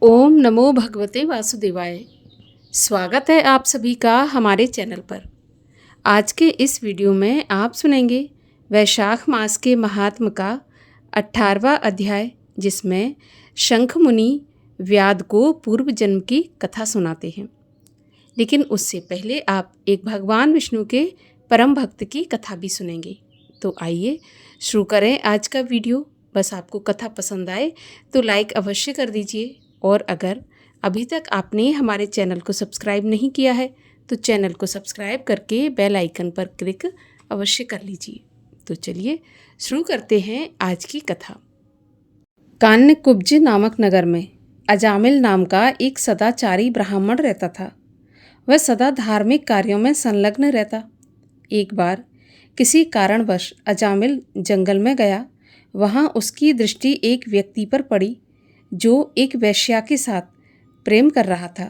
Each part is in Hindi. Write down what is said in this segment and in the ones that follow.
ओम नमो भगवते वासुदेवाय। स्वागत है आप सभी का हमारे चैनल पर। आज के इस वीडियो में आप सुनेंगे वैशाख मास के महात्म का 18वां अध्याय, जिसमें शंख मुनि व्याध को पूर्व जन्म की कथा सुनाते हैं। लेकिन उससे पहले आप एक भगवान विष्णु के परम भक्त की कथा भी सुनेंगे। तो आइए शुरू करें आज का वीडियो। बस आपको कथा पसंद आए तो लाइक अवश्य कर दीजिए, और अगर अभी तक आपने हमारे चैनल को सब्सक्राइब नहीं किया है तो चैनल को सब्सक्राइब करके बेल आइकन पर क्लिक अवश्य कर लीजिए। तो चलिए शुरू करते हैं आज की कथा। कान्यकुब्ज नामक नगर में अजामिल नाम का एक सदाचारी ब्राह्मण रहता था। वह सदा धार्मिक कार्यों में संलग्न रहता। एक बार किसी कारणवश अजामिल जंगल में गया। वहाँ उसकी दृष्टि एक व्यक्ति पर पड़ी जो एक वेश्या के साथ प्रेम कर रहा था।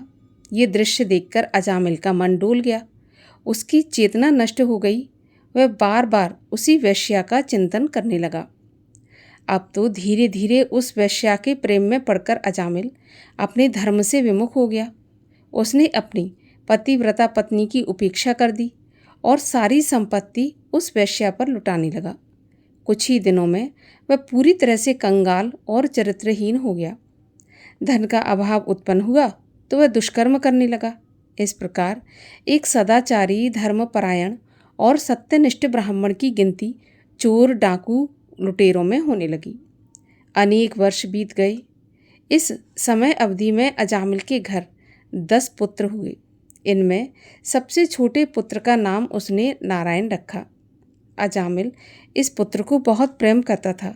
ये दृश्य देखकर अजामिल का मन डोल गया। उसकी चेतना नष्ट हो गई। वह बार बार उसी वेश्या का चिंतन करने लगा। अब तो धीरे धीरे उस वेश्या के प्रेम में पड़कर अजामिल अपने धर्म से विमुख हो गया। उसने अपनी पतिव्रता पत्नी की उपेक्षा कर दी और सारी संपत्ति उस वेश्या पर लुटाने लगा। कुछ ही दिनों में वह पूरी तरह से कंगाल और चरित्रहीन हो गया। धन का अभाव उत्पन्न हुआ तो वह दुष्कर्म करने लगा। इस प्रकार एक सदाचारी, धर्मपरायण और सत्यनिष्ठ ब्राह्मण की गिनती चोर, डाकू, लुटेरों में होने लगी। अनेक वर्ष बीत गए। इस समय अवधि में अजामिल के घर 10 पुत्र हुए। इनमें सबसे छोटे पुत्र का नाम उसने नारायण रखा। अजामिल इस पुत्र को बहुत प्रेम करता था।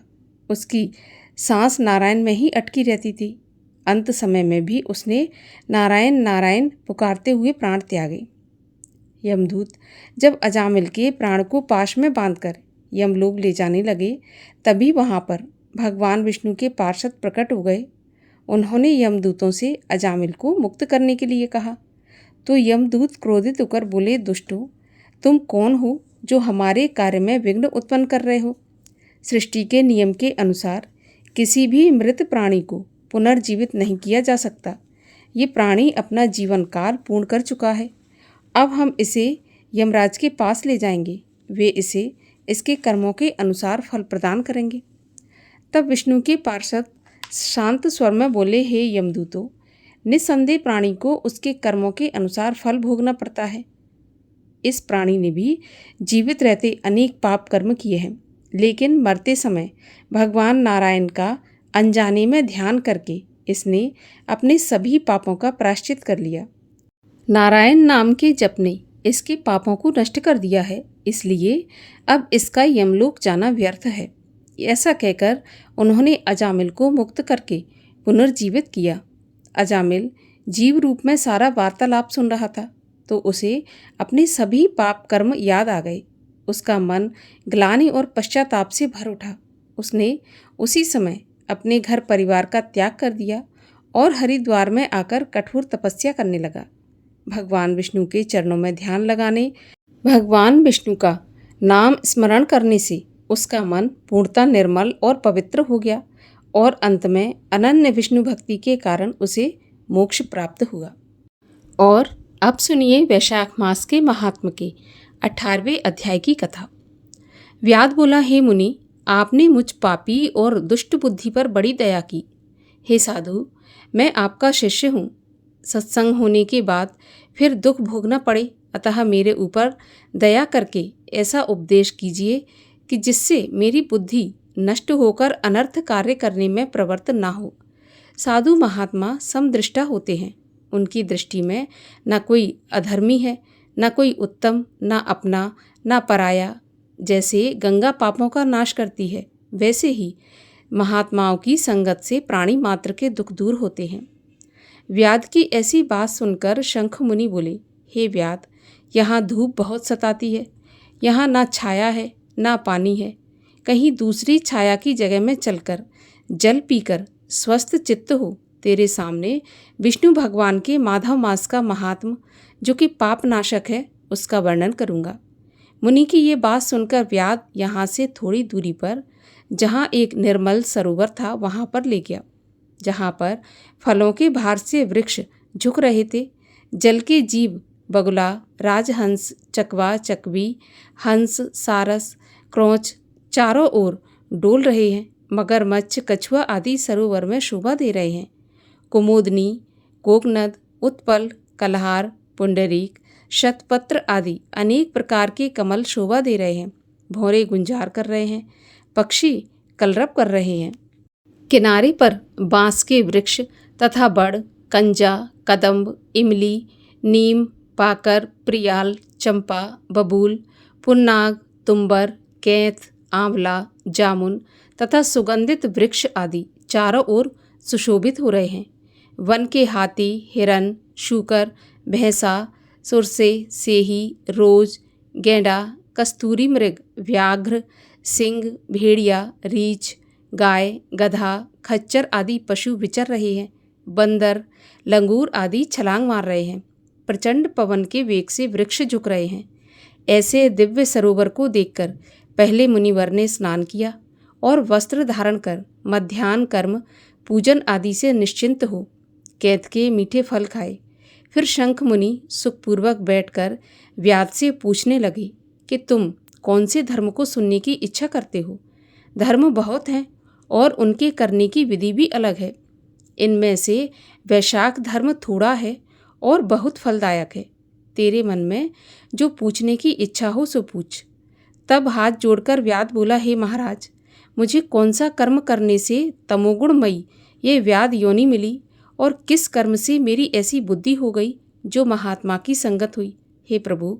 उसकी सांस नारायण में ही अटकी रहती थी। अंत समय में भी उसने नारायण नारायण पुकारते हुए प्राण त्यागे। यमदूत जब अजामिल के प्राण को पाश में बांधकर यमलोक ले जाने लगे, तभी वहाँ पर भगवान विष्णु के पार्षद प्रकट हो गए। उन्होंने यमदूतों से अजामिल को मुक्त करने के लिए कहा। तो यमदूत क्रोधित होकर बोले, दुष्टो, तुम कौन हो जो हमारे कार्य में विघ्न उत्पन्न कर रहे हो? सृष्टि के नियम के अनुसार किसी भी मृत प्राणी को पुनर्जीवित नहीं किया जा सकता। ये प्राणी अपना जीवन काल पूर्ण कर चुका है। अब हम इसे यमराज के पास ले जाएंगे। वे इसे इसके कर्मों के अनुसार फल प्रदान करेंगे। तब विष्णु के पार्षद शांत स्वर में बोले, हे यमदूतों, निस्संदेह प्राणी को उसके कर्मों के अनुसार फल भोगना पड़ता है। इस प्राणी ने भी जीवित रहते अनेक पाप कर्म किए हैं, लेकिन मरते समय भगवान नारायण का अनजाने में ध्यान करके इसने अपने सभी पापों का प्रायश्चित कर लिया। नारायण नाम के जप ने इसके पापों को नष्ट कर दिया है, इसलिए अब इसका यमलोक जाना व्यर्थ है। ऐसा कहकर उन्होंने अजामिल को मुक्त करके पुनर्जीवित किया। अजामिल जीव रूप में सारा वार्तालाप सुन रहा था तो उसे अपने सभी पाप कर्म याद आ गए। उसका मन ग्लानि और पश्चाताप से भर उठा। उसने उसी समय अपने घर परिवार का त्याग कर दिया और हरिद्वार में आकर कठोर तपस्या करने लगा। भगवान विष्णु के चरणों में ध्यान लगाने, भगवान विष्णु का नाम स्मरण करने से उसका मन पूर्णतः निर्मल और पवित्र हो गया और अंत में अनन्य विष्णु भक्ति के कारण उसे मोक्ष प्राप्त हुआ। और अब सुनिए वैशाख मास के महात्म के 18वें अध्याय की कथा। व्याध बोला, हे मुनि, आपने मुझ पापी और दुष्ट बुद्धि पर बड़ी दया की। हे साधु, मैं आपका शिष्य हूँ। सत्संग होने के बाद फिर दुख भोगना पड़े, अतः मेरे ऊपर दया करके ऐसा उपदेश कीजिए कि जिससे मेरी बुद्धि नष्ट होकर अनर्थ कार्य करने में प्रवृत्त ना हो। साधु महात्मा समदृष्टा होते हैं। उनकी दृष्टि में न कोई अधर्मी है, न कोई उत्तम, न अपना, न पराया। जैसे गंगा पापों का नाश करती है, वैसे ही महात्माओं की संगत से प्राणी मात्र के दुख दूर होते हैं। व्याध की ऐसी बात सुनकर शंख मुनि बोले, हे व्याध, यहाँ धूप बहुत सताती है। यहाँ ना छाया है, ना पानी है। कहीं दूसरी छाया की जगह में चलकर जल पीकर स्वस्थ चित्त हो तेरे सामने विष्णु भगवान के माधव मास का महात्म, जो कि पाप नाशक है, उसका वर्णन करूँगा। मुनि की ये बात सुनकर व्याध यहाँ से थोड़ी दूरी पर, जहाँ एक निर्मल सरोवर था, वहाँ पर ले गया। जहाँ पर फलों के भार से वृक्ष झुक रहे थे। जल के जीव बगुला, राजहंस, चकवा, चकवी, हंस, सारस, क्रोंच चारों ओर डोल रहे हैं। मगरमच्छ, कछुआ आदि सरोवर में शोभा दे रहे हैं। कुमुदनी, कोकनद, उत्पल, कलहार, पुंडरीक, शतपत्र आदि अनेक प्रकार के कमल शोभा दे रहे हैं। भौरे गुंजार कर रहे हैं, पक्षी कलरव कर रहे हैं। किनारे पर बांस के वृक्ष तथा बड़, कंजा, कदम्ब, इमली, नीम, पाकर, प्रियाल, चंपा, बबूल, पुन्नाग, तुम्बर, कैथ, आंवला, जामुन तथा सुगंधित वृक्ष आदि चारों ओर सुशोभित हो रहे हैं। वन के हाथी, हिरन, शूकर, भैंसा, सुरसे, सेही, रोज, गेंडा, कस्तूरी मृग, व्याघ्र, सिंह, भेड़िया, रीछ, गाय, गधा, खच्चर आदि पशु विचर रहे हैं। बंदर, लंगूर आदि छलांग मार रहे हैं। प्रचंड पवन के वेग से वृक्ष झुक रहे हैं। ऐसे दिव्य सरोवर को देखकर पहले मुनिवर ने स्नान किया और वस्त्र धारण कर मध्याह्न कर्म पूजन आदि से निश्चिंत हो कैथ के मीठे फल खाए। फिर शंख मुनि सुखपूर्वक बैठकर व्याध से पूछने लगे कि तुम कौन से धर्म को सुनने की इच्छा करते हो। धर्म बहुत हैं और उनके करने की विधि भी अलग है। इनमें से वैशाख धर्म थोड़ा है और बहुत फलदायक है। तेरे मन में जो पूछने की इच्छा हो सो पूछ। तब हाथ जोड़कर व्याध बोला, हे महाराज, मुझे कौन सा कर्म करने से तमोगुणमयी ये व्याध योनि मिली और किस कर्म से मेरी ऐसी बुद्धि हो गई जो महात्मा की संगत हुई। हे प्रभु,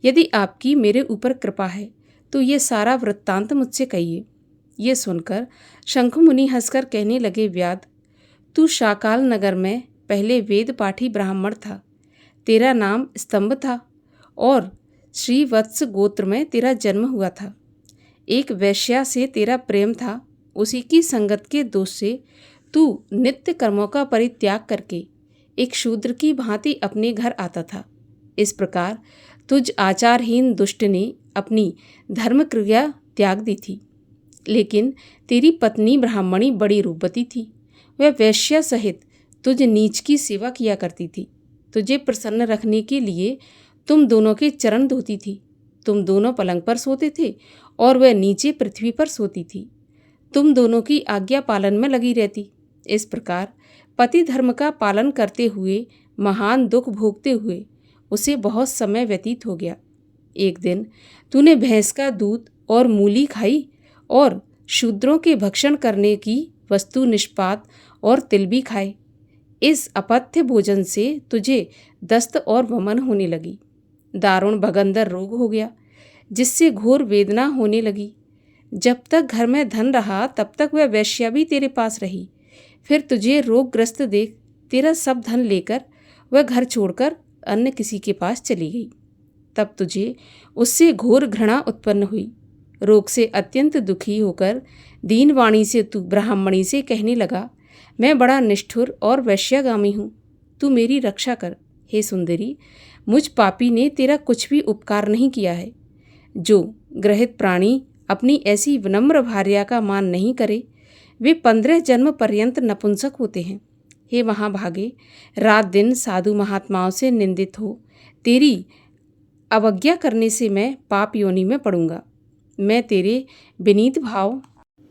यदि आपकी मेरे ऊपर कृपा है तो ये सारा वृत्तांत मुझसे कहिए। ये सुनकर शंखमुनि हंसकर कहने लगे, व्याध, तू शाकाल नगर में पहले वेद पाठी ब्राह्मण था। तेरा नाम स्तंभ था और श्रीवत्स गोत्र में तेरा जन्म हुआ था। एक वैश्या से तेरा प्रेम था। उसी की संगत के दोष से तू नित्य कर्मों का परित्याग करके एक शूद्र की भांति अपने घर आता था। इस प्रकार तुझ आचारहीन दुष्ट ने अपनी धर्म क्रिया त्याग दी थी। लेकिन तेरी पत्नी ब्राह्मणी बड़ी रूपवती थी। वह वैश्या सहित तुझ नीच की सेवा किया करती थी। तुझे प्रसन्न रखने के लिए तुम दोनों के चरण धोती थी। तुम दोनों पलंग पर सोते थे और वह नीचे पृथ्वी पर सोती थी। तुम दोनों की आज्ञा पालन में लगी रहती। इस प्रकार पति धर्म का पालन करते हुए महान दुख भोगते हुए उसे बहुत समय व्यतीत हो गया। एक दिन तूने भैंस का दूध और मूली खाई और शूद्रों के भक्षण करने की वस्तु निष्पात और तिल भी खाए। इस अपथ्य भोजन से तुझे दस्त और वमन होने लगी। दारुण भगंदर रोग हो गया जिससे घोर वेदना होने लगी। जब तक घर में धन रहा तब तक वह वैश्या भी तेरे पास रही। फिर तुझे रोगग्रस्त देख तेरा सब धन लेकर वह घर छोड़कर अन्य किसी के पास चली गई। तब तुझे उससे घोर घृणा उत्पन्न हुई। रोग से अत्यंत दुखी होकर दीन वाणी से तू ब्राह्मणी से कहने लगा, मैं बड़ा निष्ठुर और वैश्यागामी हूँ, तू मेरी रक्षा कर। हे सुंदरी, मुझ पापी ने तेरा कुछ भी उपकार नहीं किया है। जो ग्रहित प्राणी अपनी ऐसी विनम्र भार्या का मान नहीं करे वे 15 जन्म पर्यंत नपुंसक होते हैं। हे महाभागे, रात दिन साधु महात्माओं से निंदित हो तेरी अवज्ञा करने से मैं पाप योनि में पड़ूंगा। मैं तेरे विनीत भाव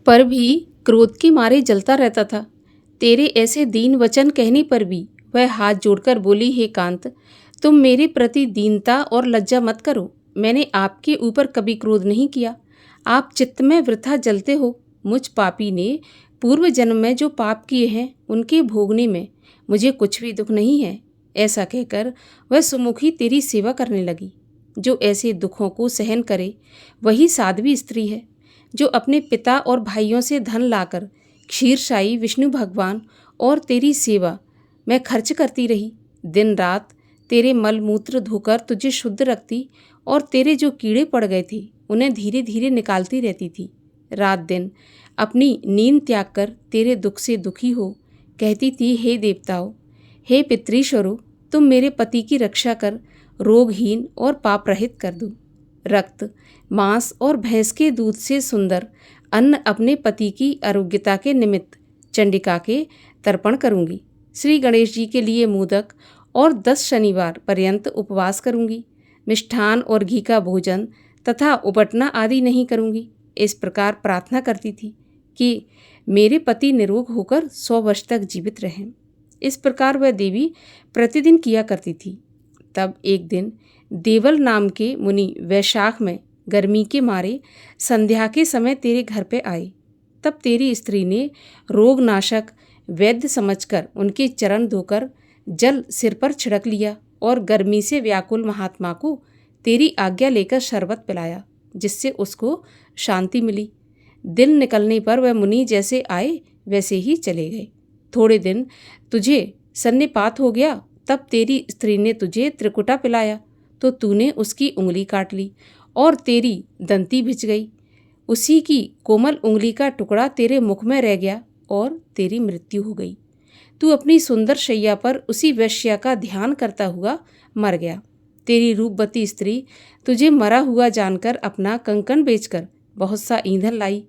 पर भी क्रोध के मारे जलता रहता था। तेरे ऐसे दीन वचन कहने पर भी वह हाथ जोड़कर बोली, हे कांत, तुम मेरे प्रति दीनता और लज्जा मत करो। मैंने आपके ऊपर कभी क्रोध नहीं किया। आप चित्त में वृथा जलते हो। मुझ पापी ने पूर्व जन्म में जो पाप किए हैं उनके भोगने में मुझे कुछ भी दुख नहीं है। ऐसा कहकर वह सुमुखी तेरी सेवा करने लगी। जो ऐसे दुखों को सहन करे वही साध्वी स्त्री है। जो अपने पिता और भाइयों से धन लाकर क्षीरसाई विष्णु भगवान और तेरी सेवा मैं खर्च करती रही। दिन रात तेरे मल मूत्र धोकर तुझे शुद्ध रखती और तेरे जो कीड़े पड़ गए थे उन्हें धीरे धीरे निकालती रहती थी। रात दिन अपनी नींद त्याग कर तेरे दुख से दुखी हो कहती थी, हे देवताओं, हे पितृश्वरों, तुम मेरे पति की रक्षा कर रोगहीन और पाप रहित कर दो। रक्त, मांस और भैंस के दूध से सुंदर अन्न अपने पति की आरोग्यता के निमित्त चंडिका के तर्पण करूंगी। श्री गणेश जी के लिए मोदक और 10 शनिवार पर्यंत उपवास करूंगी। मिष्ठान और घी का भोजन तथा उपटना आदि नहीं करूंगी। इस प्रकार प्रार्थना करती थी कि मेरे पति निरोग होकर 100 वर्ष तक जीवित रहें। इस प्रकार वह देवी प्रतिदिन किया करती थी। तब एक दिन देवल नाम के मुनि वैशाख में गर्मी के मारे संध्या के समय तेरे घर पे आए। तब तेरी स्त्री ने रोगनाशक वैद्य समझकर उनके चरण धोकर जल सिर पर छिड़क लिया और गर्मी से व्याकुल महात्मा को तेरी आज्ञा लेकर शरबत पिलाया, जिससे उसको शांति मिली। दिन निकलने पर वह मुनि जैसे आए वैसे ही चले गए। थोड़े दिन तुझे सन्निपात हो गया, तब तेरी स्त्री ने तुझे त्रिकुटा पिलाया तो तूने उसकी उंगली काट ली और तेरी दंती भिज गई। उसी की कोमल उंगली का टुकड़ा तेरे मुख में रह गया और तेरी मृत्यु हो गई। तू अपनी सुंदर शैया पर उसी वैश्या का ध्यान करता हुआ मर गया। तेरी रूपवती स्त्री तुझे मरा हुआ जानकर अपना कंकण बेचकर बहुत सा ईंधन लाई,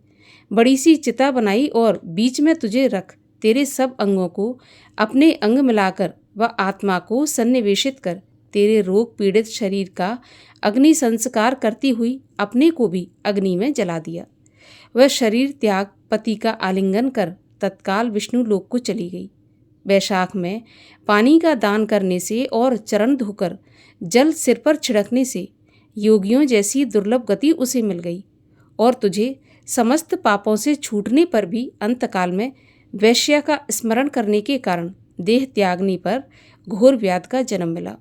बड़ी सी चिता बनाई और बीच में तुझे रख तेरे सब अंगों को अपने अंग मिलाकर व आत्मा को सन्निवेशित कर तेरे रोग पीड़ित शरीर का अग्नि संस्कार करती हुई अपने को भी अग्नि में जला दिया। वह शरीर त्याग पति का आलिंगन कर तत्काल विष्णु लोक को चली गई। वैशाख में पानी का दान करने से और चरण धोकर जल सिर पर छिड़कने से योगियों जैसी दुर्लभ गति उसे मिल गई और तुझे समस्त पापों से छूटने पर भी अंतकाल में वैश्या का स्मरण करने के कारण देह त्यागने पर घोर व्याध का जन्म मिला।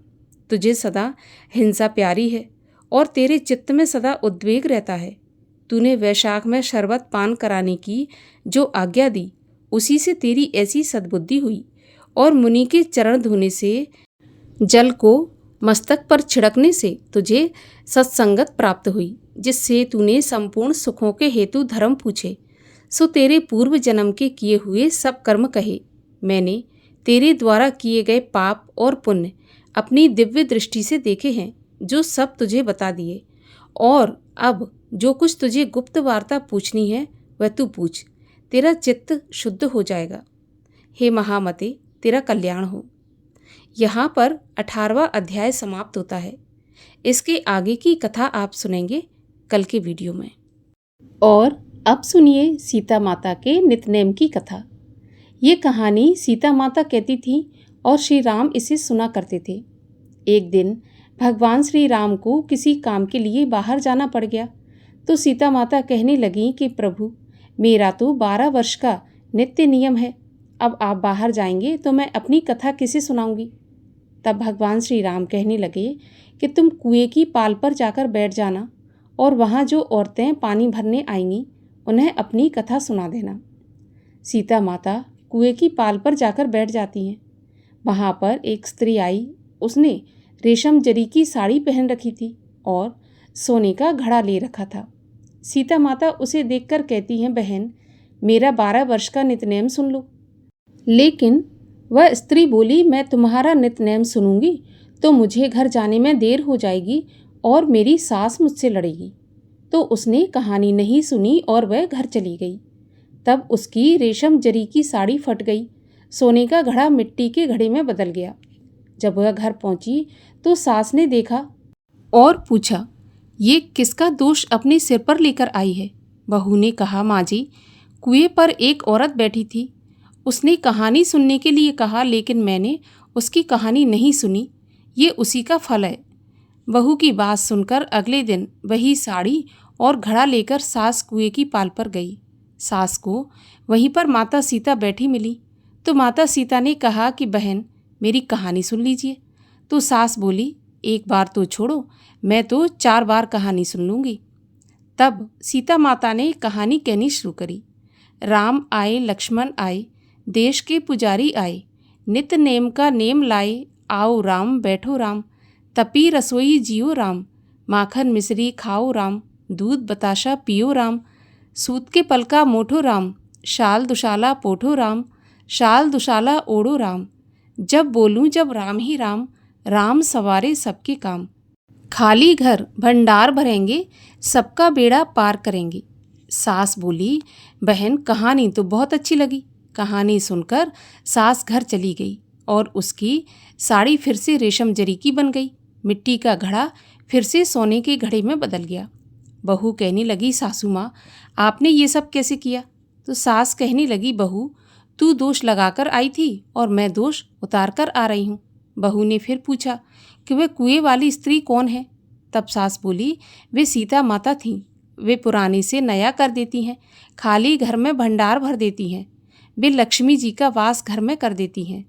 तुझे सदा हिंसा प्यारी है और तेरे चित्त में सदा उद्वेग रहता है। तूने वैशाख में शरबत पान कराने की जो आज्ञा दी, उसी से तेरी ऐसी सद्बुद्धि हुई और मुनि के चरण धोने से जल को मस्तक पर छिड़कने से तुझे सत्संगत प्राप्त हुई, जिससे तूने संपूर्ण सुखों के हेतु धर्म पूछे। सो तेरे पूर्व जन्म के किए हुए सब कर्म कहे। मैंने तेरे द्वारा किए गए पाप और पुण्य अपनी दिव्य दृष्टि से देखे हैं, जो सब तुझे बता दिए। और अब जो कुछ तुझे गुप्त वार्ता पूछनी है वह तू पूछ, तेरा चित्त शुद्ध हो जाएगा। हे महामते, तेरा कल्याण हो। यहाँ पर 18वां अध्याय समाप्त होता है। इसके आगे की कथा आप सुनेंगे कल के वीडियो में। और अब सुनिए सीता माता के नितनेम की कथा। ये कहानी सीता माता कहती थी और श्री राम इसे सुना करते थे। एक दिन भगवान श्री राम को किसी काम के लिए बाहर जाना पड़ गया, तो सीता माता कहने लगी कि प्रभु, मेरा तो 12 वर्ष का नित्य नियम है। अब आप बाहर जाएंगे तो मैं अपनी कथा किसे सुनाऊंगी। तब भगवान श्री राम कहने लगे कि तुम कुएं की पाल पर जाकर बैठ जाना और वहाँ जो औरतें पानी भरने आएंगी उन्हें अपनी कथा सुना देना। सीता माता कुएं की पाल पर जाकर बैठ जाती हैं। वहाँ पर एक स्त्री आई। उसने रेशम जरी की साड़ी पहन रखी थी और सोने का घड़ा ले रखा था। सीता माता उसे देखकर कहती हैं, बहन, मेरा 12 वर्ष का नितनेम सुन लो। लेकिन वह स्त्री बोली, मैं तुम्हारा नितनेम सुनूंगी तो मुझे घर जाने में देर हो जाएगी और मेरी सास मुझसे लड़ेगी। तो उसने कहानी नहीं सुनी और वह घर चली गई। तब उसकी रेशम जरी की साड़ी फट गई, सोने का घड़ा मिट्टी के घड़े में बदल गया। जब वह घर पहुंची तो सास ने देखा और पूछा, ये किसका दोष अपने सिर पर लेकर आई है। बहू ने कहा, माँ जी, कुएं पर एक औरत बैठी थी। उसने कहानी सुनने के लिए कहा, लेकिन मैंने उसकी कहानी नहीं सुनी। ये उसी का फल है। बहू की बात सुनकर अगले दिन वही साड़ी और घड़ा लेकर सास कुएं की पाल पर गई। सास को वहीं पर माता सीता बैठी मिली तो माता सीता ने कहा कि बहन, मेरी कहानी सुन लीजिए। तो सास बोली, एक बार तो छोड़ो, मैं तो 4 बार कहानी सुन लूँगी। तब सीता माता ने कहानी कहनी शुरू करी। राम आए, लक्ष्मण आए, देश के पुजारी आए, नित नेम का नेम लाए, आओ राम बैठो राम, तपी रसोई जियो राम, माखन मिश्री खाओ राम, दूध बताशा पियो राम, सूत के पलका मोठो राम, शाल दुशाला पोठो राम, शाल दुशाला ओढ़ो राम, जब बोलूं जब राम ही राम, राम सवारे सबके काम, खाली घर भंडार भरेंगे, सबका बेड़ा पार करेंगे। सास बोली, बहन, कहानी तो बहुत अच्छी लगी, कहानी सुनकर सास घर चली गई और उसकी साड़ी फिर से रेशम जरी की बन गई। मिट्टी का घड़ा फिर से सोने के घड़े में बदल गया। बहू कहने लगी, सासू माँ, आपने ये सब कैसे किया? तो सास कहने लगी, बहू, तू दोष लगाकर आई थी और मैं दोष उतार कर आ रही हूँ। बहू ने फिर पूछा कि वह कुएं वाली स्त्री कौन है? तब सास बोली, वे सीता माता थीं। वे पुराने से नया कर देती हैं, खाली घर में भंडार भर देती हैं। वे लक्ष्मी जी का वास घर में कर देती हैं।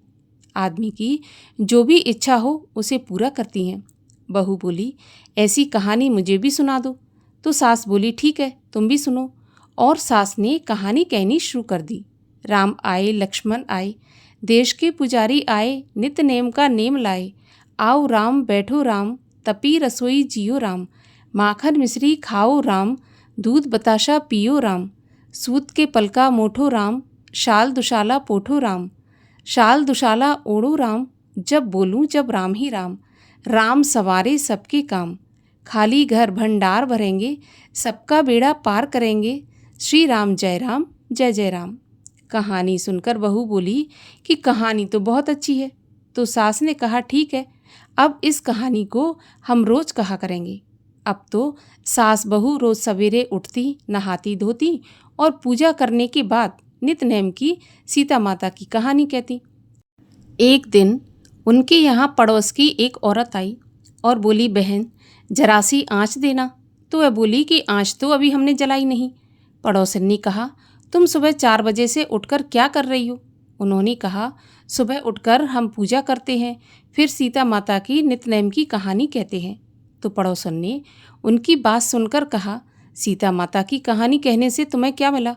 आदमी की जो भी इच्छा हो उसे पूरा करती हैं। बहू बोली, ऐसी कहानी मुझे भी सुना दो। तो सास बोली, ठीक है, तुम भी सुनो। और सास ने कहानी कहनी शुरू कर दी। राम आए, लक्ष्मण आए, देश के पुजारी आए, नित नेम का नेम लाए। आओ राम, बैठो राम, तपी रसोई जियो राम। माखन मिश्री खाओ राम, दूध बताशा पियो राम। सूत के पलका मोठो राम, शाल दुशाला पोठो राम। शाल दुशाला ओढ़ो राम, जब बोलूं जब राम ही राम। राम सवारे सबके काम, खाली घर भंडार भरेंगे, सबका बेड़ा पार करेंगे। श्री राम जय राम, जय जय राम। कहानी सुनकर बहू बोली कि कहानी तो बहुत अच्छी है। तो सास ने कहा, ठीक है, अब इस कहानी को हम रोज कहा करेंगे। अब तो सास बहू रोज सवेरे उठती, नहाती धोती और पूजा करने के बाद नित नेम की सीता माता की कहानी कहती। एक दिन उनके यहाँ पड़ोस की एक औरत आई और बोली, बहन, जरा सी आँच देना। तो वह बोली कि आँच तो अभी हमने जलाई नहीं। पड़ोसन ने कहा, तुम सुबह 4 बजे से उठकर क्या कर रही हो? उन्होंने कहा, सुबह उठकर हम पूजा करते हैं, फिर सीता माता की नित नेम की कहानी कहते हैं। तो पड़ोसन ने उनकी बात सुनकर कहा, सीता माता की कहानी कहने से तुम्हें क्या मिला?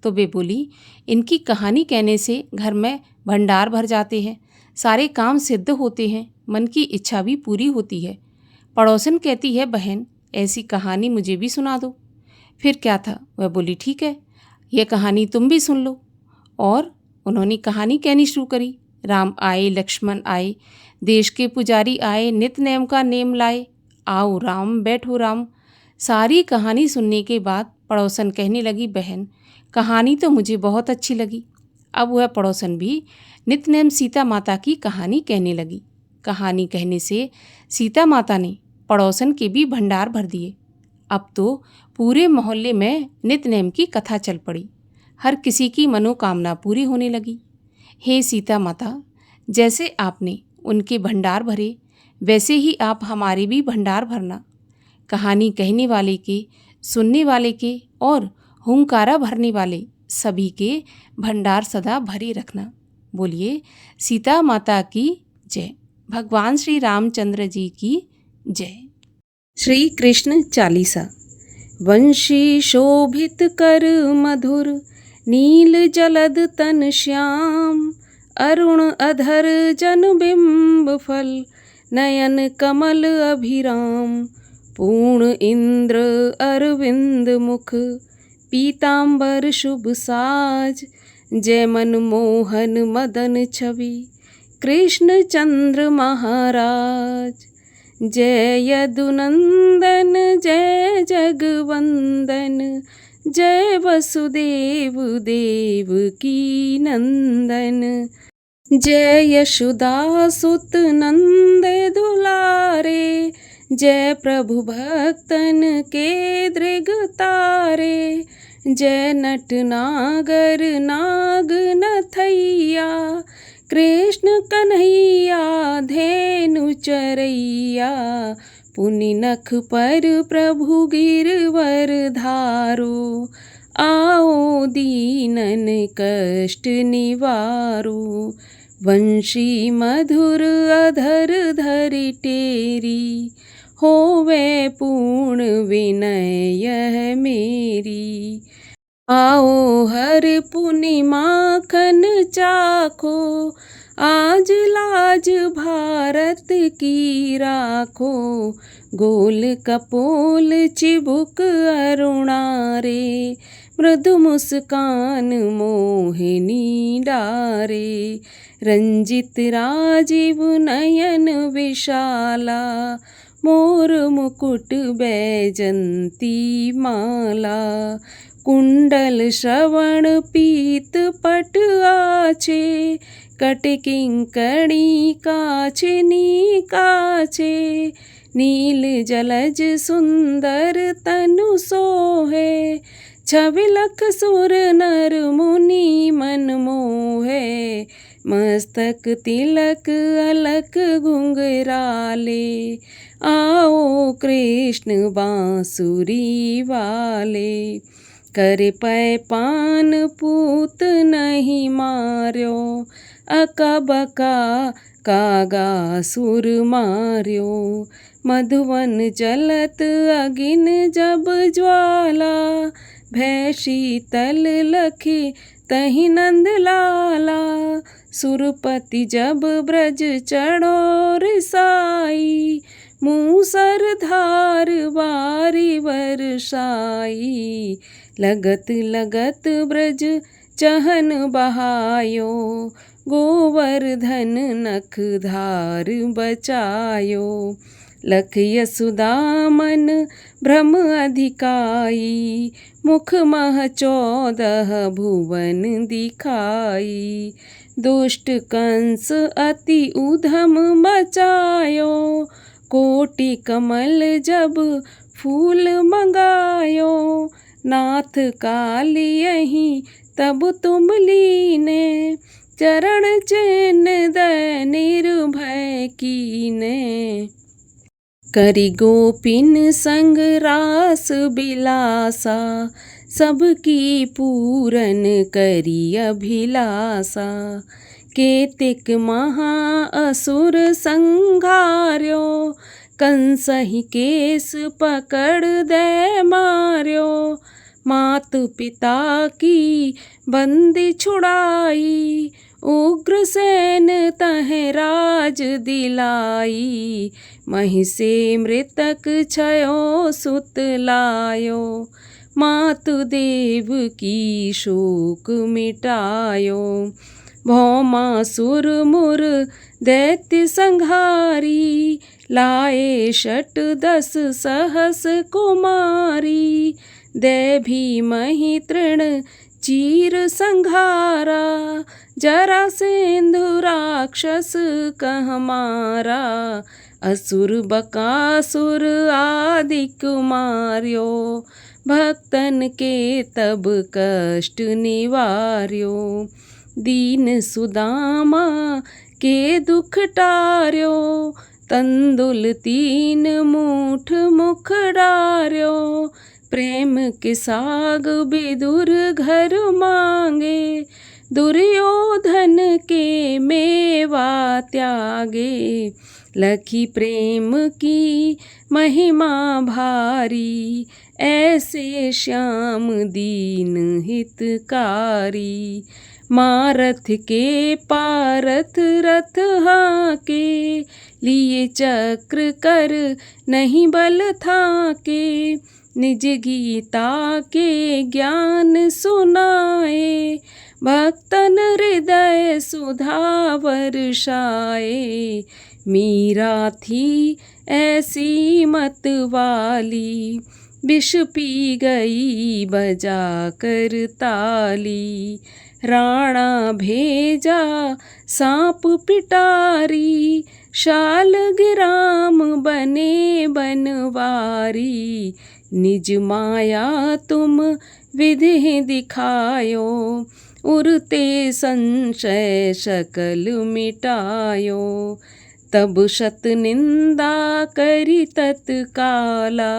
तो वे बोली, इनकी कहानी कहने से घर में भंडार भर जाते हैं, सारे काम सिद्ध होते हैं, मन की इच्छा भी पूरी होती है। पड़ोसन कहती है, बहन, ऐसी कहानी मुझे भी सुना दो। फिर क्या था? वह बोली, ठीक है, यह कहानी तुम भी सुन लो। और उन्होंने कहानी कहनी शुरू करी। राम आए, लक्ष्मण आए, देश के पुजारी आए, नित नेम का नेम लाए। आओ राम, बैठो राम। सारी कहानी सुनने के बाद पड़ोसन कहने लगी, बहन, कहानी तो मुझे बहुत अच्छी लगी। अब वह पड़ोसन भी नित नेम सीता माता की कहानी कहने लगी। कहानी कहने से सीता माता ने पड़ोसन के भी भंडार भर दिए। अब तो पूरे मोहल्ले में नित नेम की कथा चल पड़ी। हर किसी की मनोकामना पूरी होने लगी। हे सीता माता, जैसे आपने उनके भंडार भरे, वैसे ही आप हमारे भी भंडार भरना। कहानी कहने वाले के, सुनने वाले के और हुंकारा भरने वाले सभी के भंडार सदा भरे रखना। बोलिए सीता माता की जय। भगवान श्री रामचंद्र जी की जय। श्री कृष्ण चालीसा। वंशी शोभित कर मधुर, नील जलद तन श्याम। अरुण अधर जन बिंब फल, नयन कमल अभिराम। पूर्ण इंद्र अरविंद मुख, पीतांबर शुभ साज। जय मनमोहन मदन छवि, कृष्ण चंद्र महाराज। जय यदुनंदन जय जगवंदन, जय वसुदेव देव की नंदन। जय यशोदा सुत नंद दुलारे, जय प्रभु भक्तन के दृग तारे। जय नट नागर नाग नथैया, कृष्ण कन्हैया धेनु चरैया। पुनि नख पर प्रभु गिरवर धारो, आओ दीनन कष्ट निवारो। वंशी मधुर अधर धरि टेरी, होवे पूर्ण विनय यह मेरी। आओ हर पुनि माखन चाखो, आज लाज भारत की राखो। गोल कपोल चिबुक अरुणारे, मृदु मुस्कान मोहिनी डारे। रंजित राजीव नयन विशाला, मोर मुकुट बैजंती माला। कुंडल श्रवण पीत पट आछे, कटकिंकणी काछे नी काछे। नील जलज सुंदर तनु सोहे, छविलख सुर नर मुनि मन मोहे। मस्तक तिलक अलक घुंघराले, आओ कृष्ण बांसुरी वाले। करे पै पान पूत नहीं मार्यो, अका बका कागा सुर मार्यो। मधुवन जलत अगिन जब ज्वाला, भय शीतल लखी तहि नंद लाला। सुरपति जब ब्रज चढ़ो रिसाई, मूसर धार बारी बरसाई। लगत लगत ब्रज चहन बहायो, गोवर्धन नख धार बचायो। लख यशोदा मन भ्रम अधिकाई, मुख मह 14 भुवन दिखाई। दुष्ट कंस अति उधम मचायो, कोटि कमल जब फूल मंगायो। नाथ काली यहीं तब तुम लीने, चरण चिन्ह दय निर्भय कीने। करी गोपिन संग रास बिलासा, सबकी पूरन करी अभिलाषा। केतिक महा असुर संघार्यो, कंसहि केस पकड़ दे मार्यो। मात पिता की बंदी छुड़ाई, उग्रसेन तहें राज दिलाई। महिषे मृतक छयो सुत लायो, मातुदेव की शोक मिटायो। भौमासुर मुर दैत्य संहारी, लाए 10 सहस कुमारी। दे भीमहि तृण चीर संघारा, जरासेंधु राक्षस कह मारा। असुर बकासुर आदिक मार्यो, भक्तन के तब कष्ट निवार्यो। दीन सुदामा के दुख टार्यो, तंदुल 3 मूठ मुख डार्यो। प्रेम के साग विदुर घर मांगे, दुर्योधन के मेवा त्यागे। लखी प्रेम की महिमा भारी, ऐसे श्याम दीन हितकारी। मारथ के पारथ रथ हाके, लिए चक्र कर नहीं बल थाके। निज गीता के ज्ञान सुनाए, भक्तन हृदय सुधा वर्षाए। मीरा थी ऐसी मत वाली, विष पी गई बजा कर ताली। राणा भेजा सांप पिटारी, शालग्राम बने बनवारी। निज माया तुम विधि दिखायो, उरते संशय सकल मिटायो। तब शत निंदा करी तत्काला,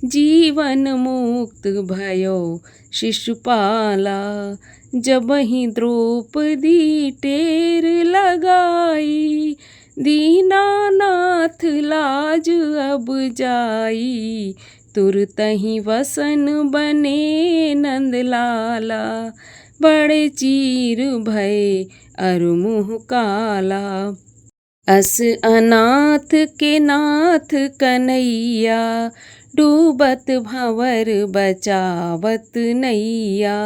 जीवन मुक्त भयो शिशुपाला। जबहि द्रौपदी टेर लगाई, दीनानाथ लाज अब जाई। तुरतहि वसन बने नंदलाला, बड़े चीर भय अरु मुँह काला। अस अनाथ के नाथ कन्हैया, डूबत भंवर बचावत नैया।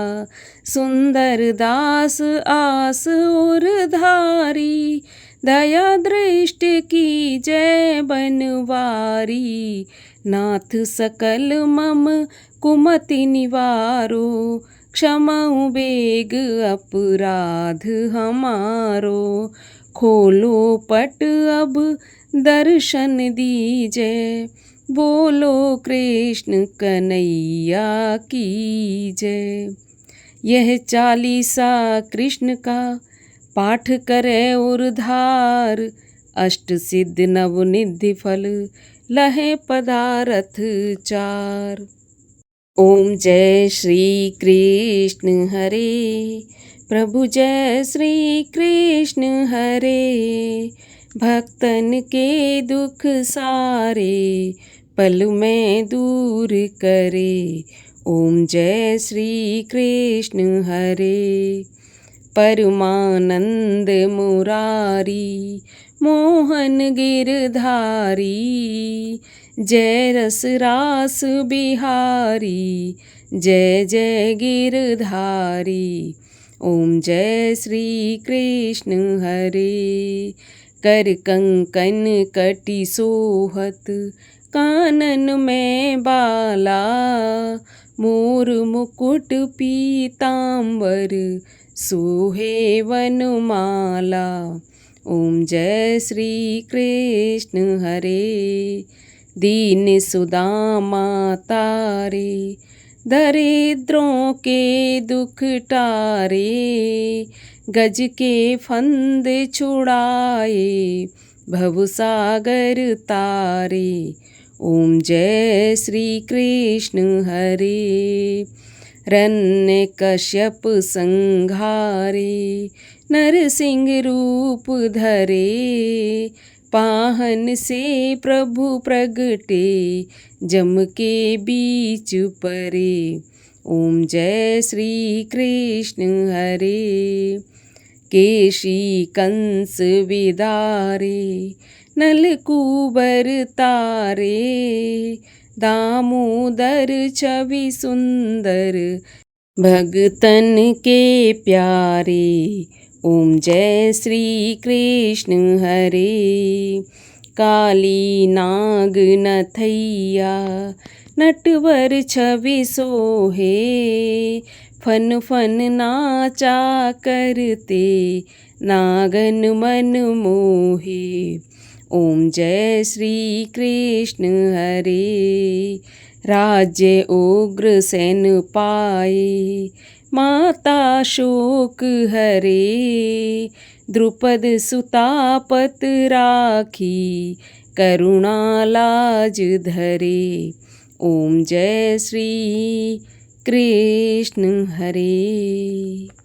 सुंदर दास आस उर धारी, दया दृष्ट की जय बनवारी, नाथ सकल मम कुमति निवारो, क्षमाऊ बेग अपराध हमारो, खोलो पट अब दर्शन दीजे, बोलो कृष्ण कन्हैया की जय। यह चालीसा कृष्ण का पाठ करे उर्धार, अष्ट सिद्ध नव निधि फल लहे पदारथ चार। ओम जय श्री कृष्ण हरे, प्रभु जय श्री कृष्ण हरे, भक्तन के दुख सारे पल में दूर करे। ओम जय श्री कृष्ण हरे, परमानंद मुरारी मोहन गिरधारी, जय रस रास बिहारी, जय जय गिरधारी। ओम जय श्री कृष्ण हरे, कर कंकन कटि सोहत कानन में बाला, मोर मुकुट पीतांबर सोहे वनमाला। ओम जय श्री कृष्ण हरे, दीन सुदामा तारे, दरिद्रों के दुख टारे, गज के फंद छुड़ाए भवसागर तारे। ओम जय श्री कृष्ण हरे, रण्य कश्यप संहारे, नरसिंह रूप धरे, पाहन से प्रभु प्रगटे, जम के बीच परे। ओम जय श्री कृष्ण हरे, केशी कंस विदारे, नलकूबर तारे, दामोदर छवि सुंदर भगतन के प्यारे। ओम जय श्री कृष्ण हरे, काली नाग नथैया, नटवर छवि सोहे, फन फन नाचा करते, नागन मन मोहे। ओम जय श्री कृष्ण हरे, राज्य उग्र सेन पाए, माता शोक हरे, द्रुपद सुता पत राखी, करुणा लाज धरे। ओम जय श्री कृष्ण हरे।